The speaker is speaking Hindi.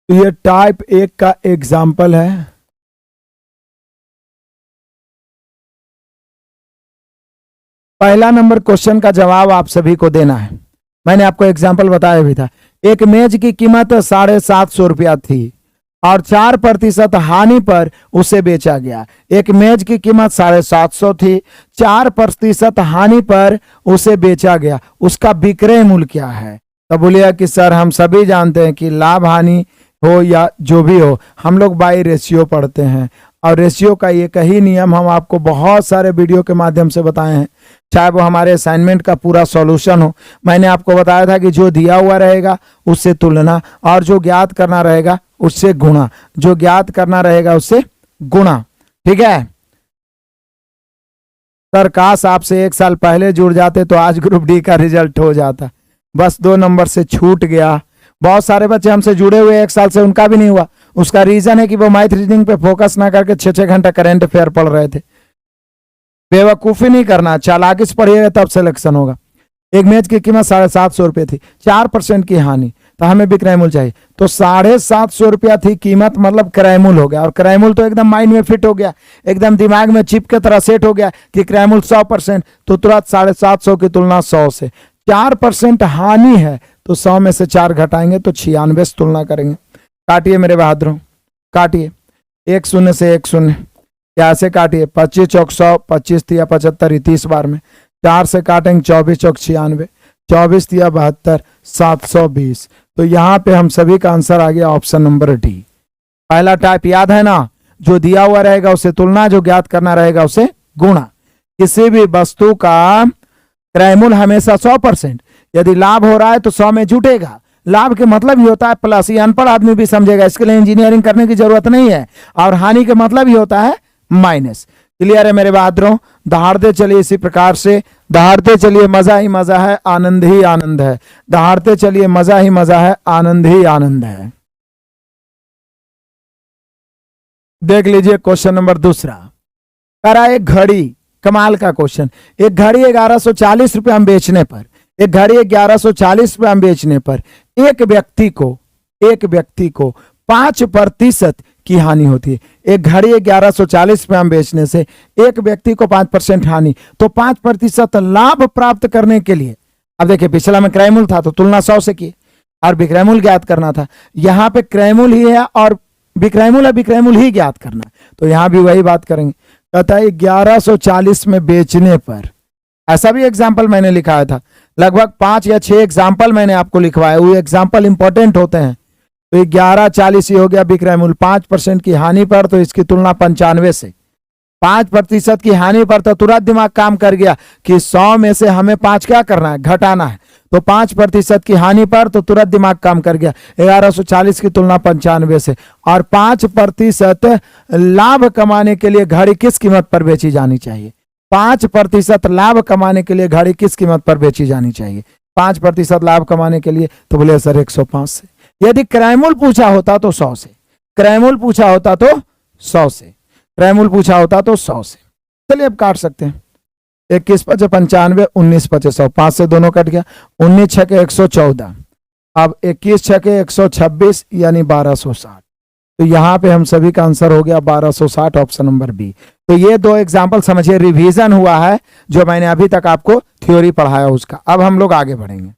तो ये टाइप 1 का एग्जाम्पल है। पहला नंबर क्वेश्चन का जवाब आप सभी को देना है। मैंने आपको एग्जाम्पल बताया भी था। एक मेज की कीमत 750 रुपया थी और 4% हानि पर उसे बेचा गया। एक मेज की कीमत 750 थी, 4% हानि पर उसे बेचा गया, उसका विक्रय मूल्य क्या है? तो बोलिए कि सर हम सभी जानते हैं कि लाभ हानि हो या जो भी हो, हम लोग बाई रेशियो पढ़ते हैं और रेशियो का एक ही नियम हम आपको बहुत सारे वीडियो के माध्यम से बताए हैं, चाहे वो हमारे असाइनमेंट का पूरा सॉल्यूशन हो। मैंने आपको बताया था कि जो दिया हुआ रहेगा उससे तुलना और जो ज्ञात करना रहेगा उससे गुणा, जो ज्ञात करना रहेगा उससे गुणा। ठीक है सर, काश आपसे 1 साल पहले जुड़ जाते तो आज ग्रुप डी का रिजल्ट हो जाता। बस 2 नंबर से छूट गया। बहुत सारे बच्चे हमसे जुड़े हुए 1 साल से, उनका भी नहीं हुआ। उसका रीजन है कि वो मैथ रीजनिंग पे फोकस ना करके 6-6 घंटा करंट अफेयर पढ़ रहे थे। बेवकूफी नहीं करना, चालाकी से पढ़िएगा तब सिलेक्शन होगा। एक मेज की कीमत 750 रुपये थी, 4% की हानि, तो हमें भी क्रय मूल्य चाहिए। तो 750 रुपया थी कीमत, मतलब क्रय मूल्य हो गया। और क्रय मूल्य तो एकदम माइंड में फिट हो गया, एकदम दिमाग में चिप के तरह सेट हो गया कि क्रय मूल्य 100%, तो तुरंत 750 की तुलना 100 से। 4% हानि है तो 100 में से 4 घटाएंगे तो 96 से तुलना करेंगे। काटिए मेरे बहादुरों, काटिए। 1 शून्य से 1 शून्य, कैसे काटिए? 25 चौक 100, 25 तिया 75, 30 बार में। 4 से काटेंगे 24 चौक 96, 24 तिया 72, 720। तो यहाँ पे हम सभी का आंसर आ गया ऑप्शन नंबर डी। पहला टाइप याद है ना, जो दिया हुआ रहेगा उसे तुलना, जो ज्ञात करना रहेगा उसे गुणा। किसी भी वस्तु का क्रय मूल्य हमेशा 100%, यदि लाभ हो रहा है तो 100 में जुटेगा। लाभ के मतलब ही होता है प्लस, ये अनपढ़ आदमी भी समझेगा, इसके लिए इंजीनियरिंग करने की जरूरत नहीं है। और हानि के मतलब ही होता है माइनस। क्लियर है मेरे बहादुरों? दहाड़ते चलिए इसी प्रकार से, दहाड़ते चलिए, मजा ही मजा है, आनंद ही आनंद है। दहाड़ते चलिए, मजा ही मजा है, आनंद ही आनंद है। देख लीजिए क्वेश्चन नंबर दूसरा। करा एक घड़ी, कमाल का क्वेश्चन। एक घड़ी 1140 रुपये में बेचने पर, एक घड़ी 1140 रुपये में बेचने पर एक व्यक्ति को 5% की हानि होती है। एक घड़ी 1140 रुपये में बेचने से एक व्यक्ति को 5% हानि, तो 5% लाभ प्राप्त करने के लिए, अब देखिए पिछला में क्रय मूल्य था तो तुलना 100 से की और विक्रय मूल्य ज्ञात करना था। यहाँ पे क्रय मूल्य ही है और विक्रय मूल्य ही ज्ञात करना है, तो यहाँ भी वही बात करेंगे। कहता है 1140 में बेचने पर, ऐसा भी एग्जाम्पल मैंने लिखाया था, लगभग 5 या 6 एग्जाम्पल मैंने आपको लिखवाया, वो एग्जाम्पल इंपॉर्टेंट होते हैं। तो 1140 ही हो गया विक्रय मूल्य। 5% की हानि पर तो इसकी तुलना 95 से। 5% की हानि पर तो तुरंत दिमाग काम कर गया कि 100 में से हमें 5 क्या करना है, घटाना है। तो 5% की हानि पर तो तुरंत दिमाग काम कर गया, 1140 की तुलना 95 से। और 5% लाभ कमाने के लिए घड़ी किस कीमत पर बेची जानी चाहिए? 5% लाभ कमाने के लिए घड़ी किस कीमत पर बेची जानी चाहिए? 5% लाभ कमाने के लिए, तो बोले सर 105 से। यदि क्रय मूल्य पूछा होता तो 100 से, क्रय मूल्य पूछा होता तो 100 से, क्रय मूल्य पूछा होता तो 100 से। चलिए अब काट सकते हैं। 21 5 95, 19 5 100, 5 से दोनों कट गया। 19 6 के 114, अब 21 6 के 126 यानी 1260। तो यहाँ पे हम सभी का आंसर हो गया 1260, ऑप्शन नंबर बी। तो ये 2 एग्जाम्पल समझिए, रिवीजन हुआ है जो मैंने अभी तक आपको थ्योरी पढ़ाया उसका। अब हम लोग आगे बढ़ेंगे।